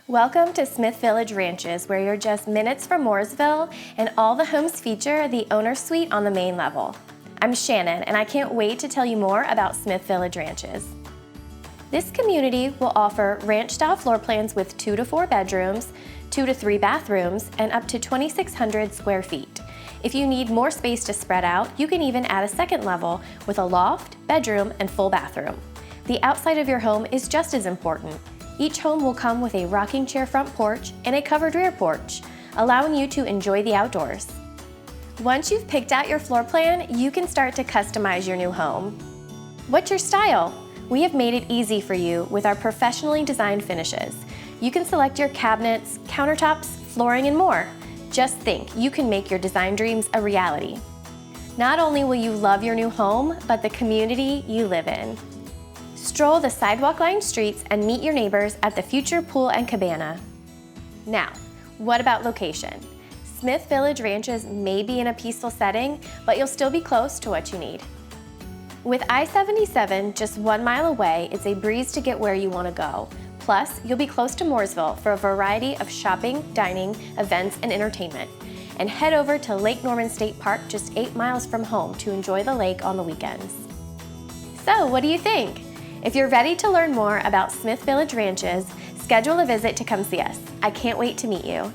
Welcome to Smith Village Ranches, where you're just minutes from Mooresville, and all the homes feature the owner suite on the main level. I'm Shannon, and I can't wait to tell you more about Smith Village Ranches. This community will offer ranch-style floor plans with 2 to 4 bedrooms, 2 to 3 bathrooms, and up to 2,600 square feet. If you need more space to spread out, you can even add a second level with a loft, bedroom, and full bathroom. The outside of your home is just as important. Each home will come with a rocking chair front porch and a covered rear porch, allowing you to enjoy the outdoors. Once you've picked out your floor plan, you can start to customize your new home. What's your style? We have made it easy for you with our professionally designed finishes. You can select your cabinets, countertops, flooring, and more. Just think, you can make your design dreams a reality. Not only will you love your new home, but the community you live in. Stroll the sidewalk-lined streets and meet your neighbors at the future pool and cabana. Now, what about location? Smith Village Ranches may be in a peaceful setting, but you'll still be close to what you need. With I-77 just 1 mile away, it's a breeze to get where you want to go. Plus, you'll be close to Mooresville for a variety of shopping, dining, events, and entertainment. And head over to Lake Norman State Park just 8 miles from home to enjoy the lake on the weekends. So, what do you think? If you're ready to learn more about Smith Village Ranches, schedule a visit to come see us. I can't wait to meet you.